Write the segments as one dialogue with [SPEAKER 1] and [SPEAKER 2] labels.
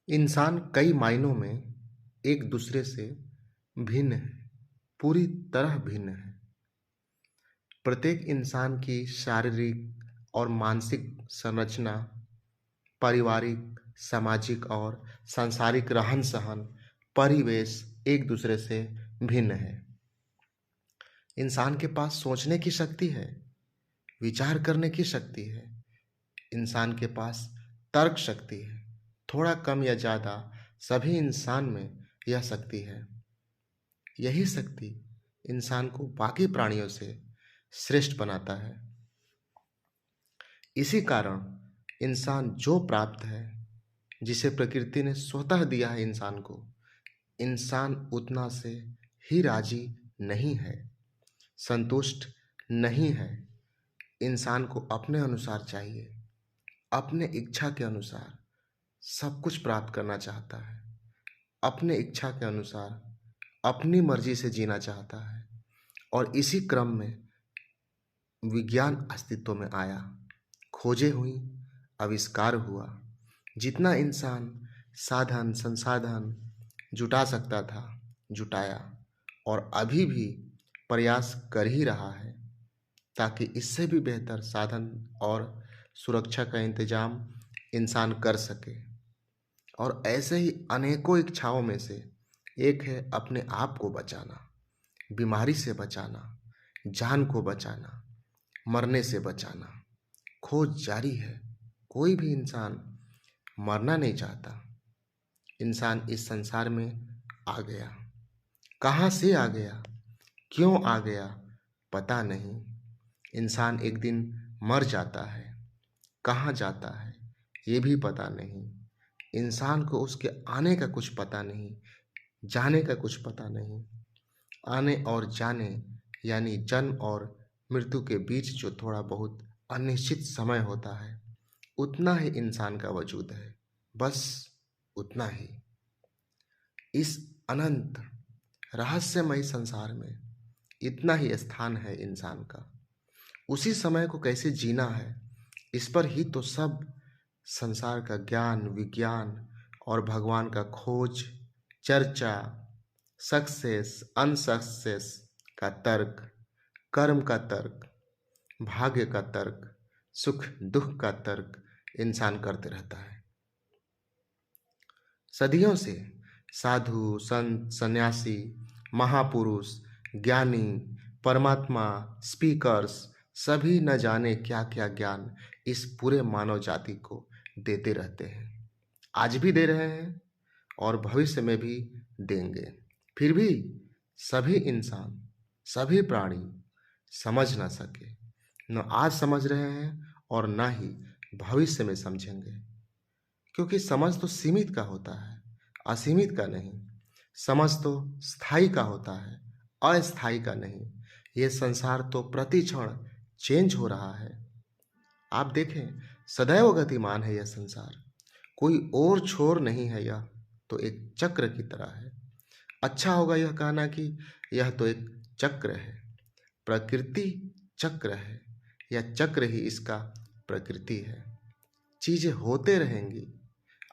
[SPEAKER 1] इंसान कई मायनों में एक दूसरे से भिन्न है, पूरी तरह भिन्न है। प्रत्येक इंसान की शारीरिक और मानसिक संरचना, पारिवारिक, सामाजिक और सांसारिक रहन-सहन, परिवेश एक दूसरे से भिन्न है। इंसान के पास सोचने की शक्ति है, विचार करने की शक्ति है, इंसान के पास तर्क शक्ति है। थोड़ा कम या ज़्यादा सभी इंसान में यह शक्ति है। यही शक्ति इंसान को बाकी प्राणियों से श्रेष्ठ बनाता है। इसी कारण इंसान जो प्राप्त है, जिसे प्रकृति ने स्वतः दिया है इंसान को, इंसान उतना से ही राजी नहीं है, संतुष्ट नहीं है। इंसान को अपने अनुसार चाहिए, अपने इच्छा के अनुसार सब कुछ प्राप्त करना चाहता है, अपने इच्छा के अनुसार अपनी मर्जी से जीना चाहता है। और इसी क्रम में विज्ञान अस्तित्व में आया, खोजें हुई, आविष्कार हुआ। जितना इंसान साधन संसाधन जुटा सकता था, जुटाया, और अभी भी प्रयास कर ही रहा है ताकि इससे भी बेहतर साधन और सुरक्षा का इंतजाम इंसान कर सके। और ऐसे ही अनेकों इच्छाओं में से एक है अपने आप को बचाना, बीमारी से बचाना, जान को बचाना, मरने से बचाना। खोज जारी है, कोई भी इंसान मरना नहीं चाहता। इंसान इस संसार में आ गया, कहाँ से आ गया, क्यों आ गया, पता नहीं। इंसान एक दिन मर जाता है, कहाँ जाता है ये भी पता नहीं। इंसान को उसके आने का कुछ पता नहीं, जाने का कुछ पता नहीं। आने और जाने यानी जन्म और मृत्यु के बीच जो थोड़ा बहुत अनिश्चित समय होता है, उतना ही इंसान का वजूद है, बस उतना ही। इस अनंत रहस्यमय संसार में इतना ही स्थान है इंसान का। उसी समय को कैसे जीना है, इस पर ही तो सब संसार का ज्ञान, विज्ञान और भगवान का खोज, चर्चा, सक्सेस अनसक्सेस का तर्क, कर्म का तर्क, भाग्य का तर्क, सुख दुख का तर्क इंसान करते रहता है। सदियों से साधु, संत, सन्यासी, महापुरुष, ज्ञानी, परमात्मा, स्पीकर्स सभी न जाने क्या क्या ज्ञान इस पूरे मानव जाति को देते रहते हैं। आज भी दे रहे हैं और भविष्य में भी देंगे। फिर भी सभी इंसान, सभी प्राणी समझ ना सके, न आज समझ रहे हैं और ना ही भविष्य में समझेंगे। क्योंकि समझ तो सीमित का होता है, असीमित का नहीं। समझ तो स्थायी का होता है, अस्थायी का नहीं। ये संसार तो प्रति क्षण चेंज हो रहा है। आप देखें, सदैव गतिमान है यह संसार, कोई और छोर नहीं है। यह तो एक चक्र की तरह है। अच्छा होगा यह कहना कि यह तो एक चक्र है, प्रकृति चक्र है, यह चक्र ही इसका प्रकृति है। चीजें होते रहेंगी,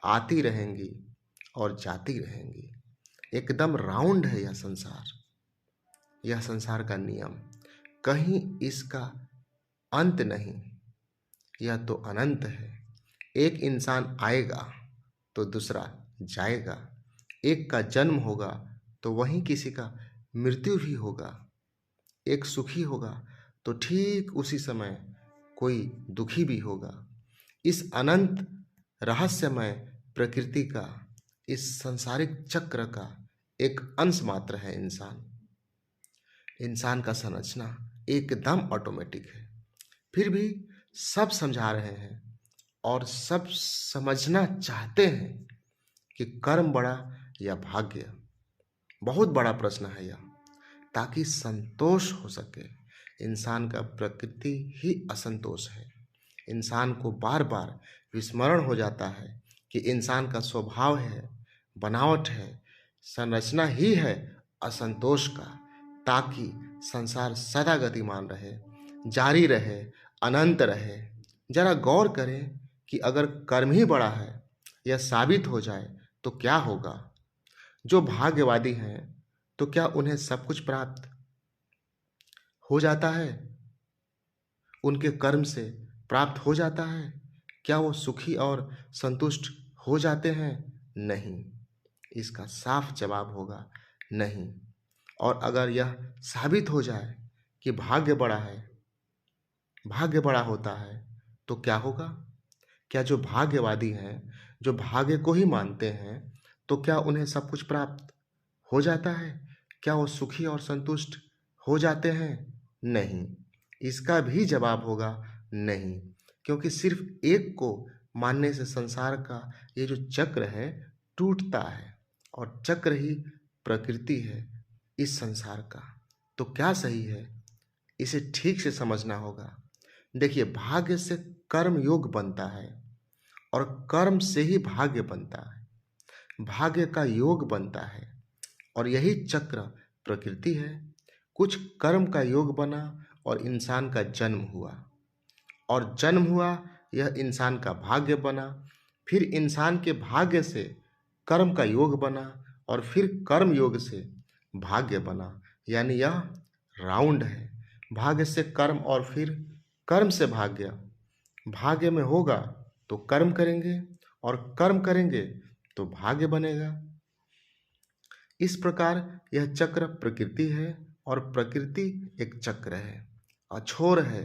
[SPEAKER 1] आती रहेंगी और जाती रहेंगी। एकदम राउंड है यह संसार, यह संसार का नियम। कहीं इसका अंत नहीं, यह तो अनंत है। एक इंसान आएगा तो दूसरा जाएगा, एक का जन्म होगा तो वहीं किसी का मृत्यु भी होगा। एक सुखी होगा तो ठीक उसी समय कोई दुखी भी होगा। इस अनंत रहस्यमय प्रकृति का, इस सांसारिक चक्र का एक अंश मात्र है इंसान। इंसान का संरचना एकदम ऑटोमेटिक है। फिर भी सब समझा रहे हैं और सब समझना चाहते हैं कि कर्म बड़ा या भाग्य। बहुत बड़ा प्रश्न है यह, ताकि संतोष हो सके। इंसान का प्रकृति ही असंतोष है। इंसान को बार बार विस्मरण हो जाता है कि इंसान का स्वभाव है, बनावट है, संरचना ही है असंतोष का, ताकि संसार सदा गतिमान रहे, जारी रहे, अनंत रहे। जरा गौर करें कि अगर कर्म ही बड़ा है, यह साबित हो जाए तो क्या होगा? जो भाग्यवादी हैं तो क्या उन्हें सब कुछ प्राप्त हो जाता है? उनके कर्म से प्राप्त हो जाता है? क्या वो सुखी और संतुष्ट हो जाते हैं? नहीं। इसका साफ जवाब होगा नहीं। और अगर यह साबित हो जाए कि भाग्य बड़ा होता है, तो क्या होगा? क्या जो भाग्यवादी हैं, जो भाग्य को ही मानते हैं, तो क्या उन्हें सब कुछ प्राप्त हो जाता है? क्या वो सुखी और संतुष्ट हो जाते हैं? नहीं। इसका भी जवाब होगा नहीं, क्योंकि सिर्फ एक को मानने से संसार का ये जो चक्र है टूटता है, और चक्र ही प्रकृति है इस संसार का। तो क्या सही है, इसे ठीक से समझना होगा। देखिए, भाग्य से कर्म योग बनता है और कर्म से ही भाग्य बनता है। भाग्य का योग बनता है और यही चक्र प्रकृति है। कुछ कर्म का योग बना और इंसान का जन्म हुआ, और जन्म हुआ, यह इंसान का भाग्य बना। फिर इंसान के भाग्य से कर्म का योग बना और फिर कर्म योग से भाग्य बना। यानी यह राउंड है, भाग्य से कर्म और फिर कर्म से भाग्य। भाग्य में होगा तो कर्म करेंगे और कर्म करेंगे तो भाग्य बनेगा। इस प्रकार यह चक्र प्रकृति है और प्रकृति एक चक्र है, अछोर है,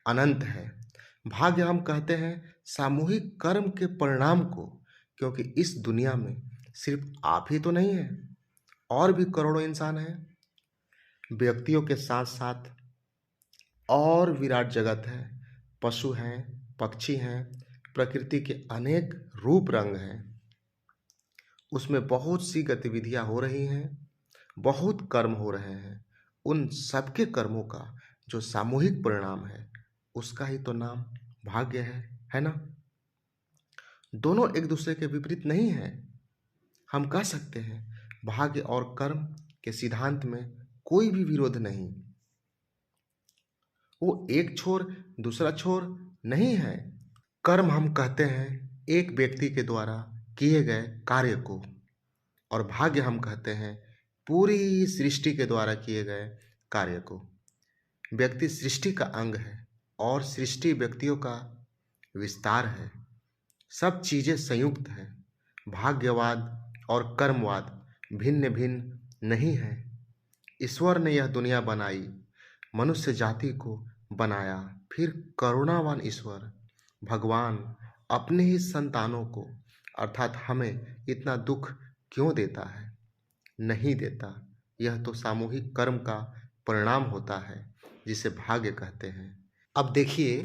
[SPEAKER 1] अनंत है। भाग्य हम कहते हैं सामूहिक कर्म के परिणाम को, क्योंकि इस दुनिया में सिर्फ आप ही तो नहीं है, और भी करोड़ों इंसान हैं। व्यक्तियों के साथ साथ और विराट जगत है, पशु हैं, पक्षी हैं, प्रकृति के अनेक रूप रंग हैं। उसमें बहुत सी गतिविधियां हो रही हैं, बहुत कर्म हो रहे हैं। उन सबके कर्मों का जो सामूहिक परिणाम है, उसका ही तो नाम भाग्य है ना? दोनों एक दूसरे के विपरीत नहीं है। हम कह सकते हैं भाग्य और कर्म के सिद्धांत में कोई भी विरोध नहीं। वो एक छोर दूसरा छोर नहीं है। कर्म हम कहते हैं एक व्यक्ति के द्वारा किए गए कार्य को, और भाग्य हम कहते हैं पूरी सृष्टि के द्वारा किए गए कार्य को। व्यक्ति सृष्टि का अंग है और सृष्टि व्यक्तियों का विस्तार है। सब चीजें संयुक्त हैं। भाग्यवाद और कर्मवाद भिन्न भिन्न नहीं है। ईश्वर ने यह दुनिया बनाई, मनुष्य जाति को बनाया, फिर करुणावान ईश्वर भगवान अपने ही संतानों को अर्थात हमें इतना दुख क्यों देता है? नहीं देता। यह तो सामूहिक कर्म का परिणाम होता है, जिसे भाग्य कहते हैं। अब देखिए,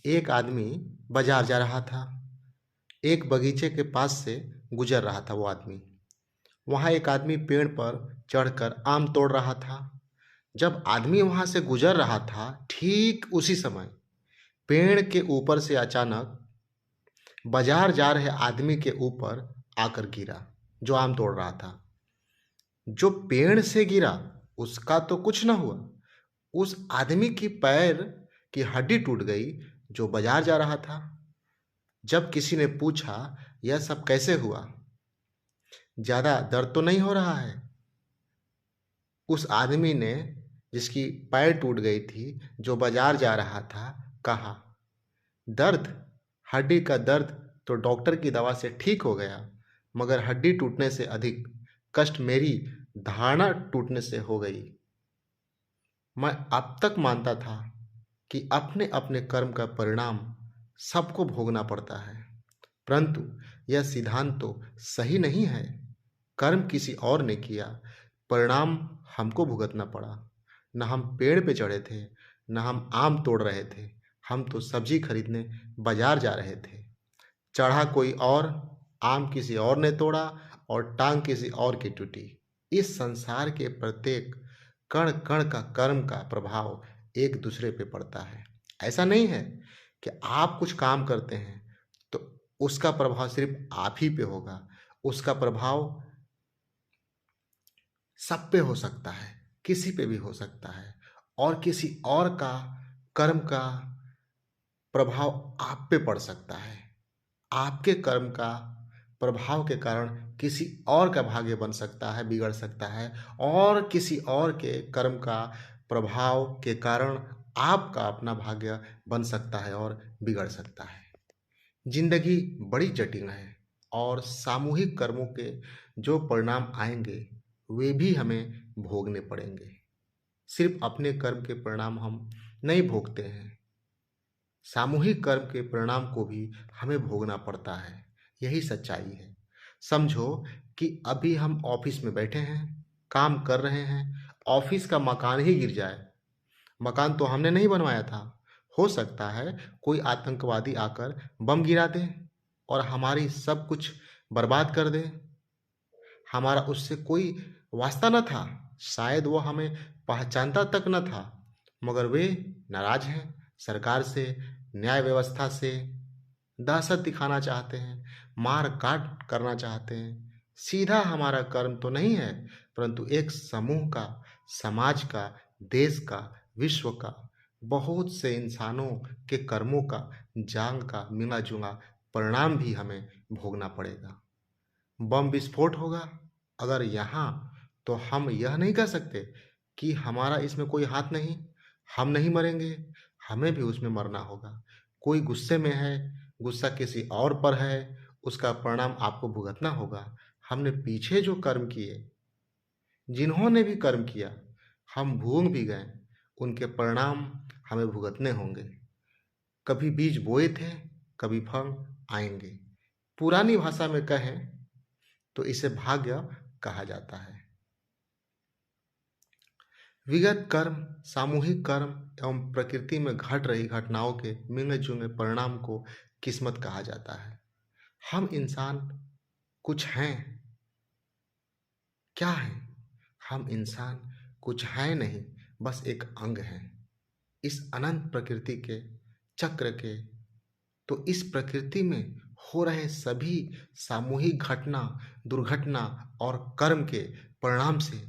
[SPEAKER 1] एक आदमी बाजार जा रहा था। एक बगीचे के पास से गुजर रहा था वो आदमी। वहाँ एक आदमी पेड़ पर चढ़कर आम तोड़ रहा था। जब आदमी वहाँ से गुजर रहा था, ठीक उसी समय पेड़ के ऊपर से अचानक बाजार जा रहे आदमी के ऊपर आकर गिरा, जो आम तोड़ रहा था। जो पेड़ से गिरा उसका तो कुछ ना हुआ, उस आदमी की पैर की हड्डी टूट गई, जो बाजार जा रहा था। जब किसी ने पूछा यह सब कैसे हुआ, ज्यादा दर्द तो नहीं हो रहा है? उस आदमी ने, जिसकी पैर टूट गई थी, जो बाजार जा रहा था, कहा दर्द, हड्डी का दर्द तो डॉक्टर की दवा से ठीक हो गया, मगर हड्डी टूटने से अधिक कष्ट मेरी धारणा टूटने से हो गई। मैं अब तक मानता था कि अपने अपने कर्म का परिणाम सबको भोगना पड़ता है, परंतु यह सिद्धांत तो सही नहीं है। कर्म किसी और ने किया, परिणाम हमको भुगतना पड़ा। न हम पेड़ पे चढ़े थे, न हम आम तोड़ रहे थे, हम तो सब्जी खरीदने बाजार जा रहे थे। चढ़ा कोई और, आम किसी और ने तोड़ा और टांग किसी और की टूटी। इस संसार के प्रत्येक कण कण का कर्म का प्रभाव एक दूसरे पे पड़ता है। ऐसा नहीं है कि आप कुछ काम करते हैं तो उसका प्रभाव सिर्फ आप ही पे होगा। उसका प्रभाव सब पे हो सकता है, किसी पे भी हो सकता है, और किसी और का कर्म का प्रभाव आप पे पड़ सकता है। आपके कर्म का प्रभाव के कारण किसी और का भाग्य बन सकता है, बिगड़ सकता है, और किसी और के कर्म का प्रभाव के कारण आपका अपना भाग्य बन सकता है और बिगड़ सकता है। जिंदगी बड़ी जटिल है और सामूहिक कर्मों के जो परिणाम आएंगे वे भी हमें भोगने पड़ेंगे। सिर्फ अपने कर्म के परिणाम हम नहीं भोगते हैं, सामूहिक कर्म के परिणाम को भी हमें भोगना पड़ता है। यही सच्चाई है। समझो कि अभी हम ऑफिस में बैठे हैं, काम कर रहे हैं, ऑफिस का मकान ही गिर जाए। मकान तो हमने नहीं बनवाया था। हो सकता है कोई आतंकवादी आकर बम गिरा दे और हमारी सब कुछ बर्बाद कर दे। हमारा उससे कोई वास्ता न था, शायद वो हमें पहचानता तक न था, मगर वे नाराज हैं सरकार से, न्याय व्यवस्था से, दहशत दिखाना चाहते हैं, मार काट करना चाहते हैं। सीधा हमारा कर्म तो नहीं है, परंतु एक समूह का, समाज का, देश का, विश्व का, बहुत से इंसानों के कर्मों का, जांग का मिला जुला परिणाम भी हमें भोगना पड़ेगा। बम विस्फोट होगा अगर यहाँ, तो हम यह नहीं कह सकते कि हमारा इसमें कोई हाथ नहीं, हम नहीं मरेंगे, हमें भी उसमें मरना होगा। कोई गुस्से में है, गुस्सा किसी और पर है, उसका परिणाम आपको भुगतना होगा। हमने पीछे जो कर्म किए, जिन्होंने भी कर्म किया, हम भूल भी गए, उनके परिणाम हमें भुगतने होंगे। कभी बीज बोए थे, कभी फल आएंगे। पुरानी भाषा में कहें तो इसे भाग्य कहा जाता है। विगत कर्म, सामूहिक कर्म एवं प्रकृति में घट रही घटनाओं के मिलने जुलने परिणाम को किस्मत कहा जाता है। हम इंसान कुछ हैं, क्या हैं? हम इंसान कुछ हैं नहीं, बस एक अंग हैं इस अनंत प्रकृति के चक्र के। तो इस प्रकृति में हो रहे सभी सामूहिक घटना, दुर्घटना और कर्म के परिणाम से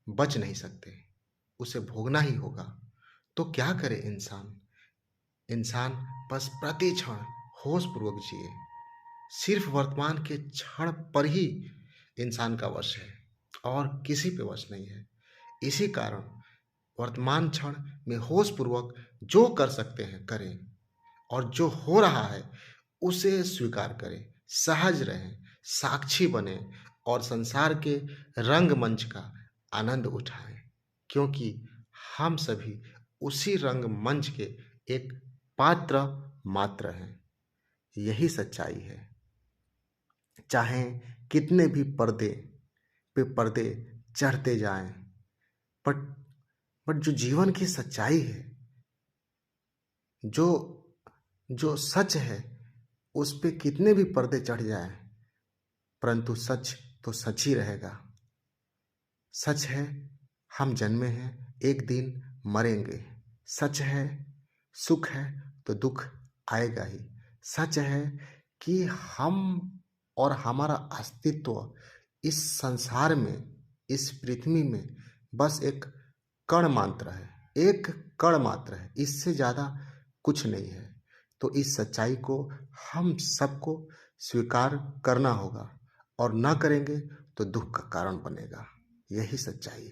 [SPEAKER 1] बच नहीं सकते, उसे भोगना ही होगा। तो क्या करे इंसान? इंसान बस प्रति क्षण होश पूर्वक जिए। सिर्फ वर्तमान के क्षण पर ही इंसान का वश है और किसी पे वश नहीं है। इसी कारण वर्तमान क्षण में होश पूर्वक जो कर सकते हैं करें, और जो हो रहा है उसे स्वीकार करें, सहज रहें, साक्षी बने और संसार के रंगमंच का आनंद उठाएं, क्योंकि हम सभी उसी रंगमंच के एक पात्र मात्र हैं। यही सच्चाई है। चाहे कितने भी पर्दे पे पर्दे चढ़ते जाएं, बट जो जीवन की सच्चाई है, जो जो सच है, उस पे कितने भी पर्दे चढ़ जाएं, परंतु सच तो सच ही रहेगा। सच है हम जन्मे हैं, एक दिन मरेंगे। सच है सुख है तो दुख आएगा ही। सच है कि हम और हमारा अस्तित्व इस संसार में, इस पृथ्वी में बस एक कण मात्र है, एक कण मात्र है, इससे ज़्यादा कुछ नहीं है। तो इस सच्चाई को हम सबको स्वीकार करना होगा, और ना करेंगे तो दुख का कारण बनेगा। यही सच्चाई है।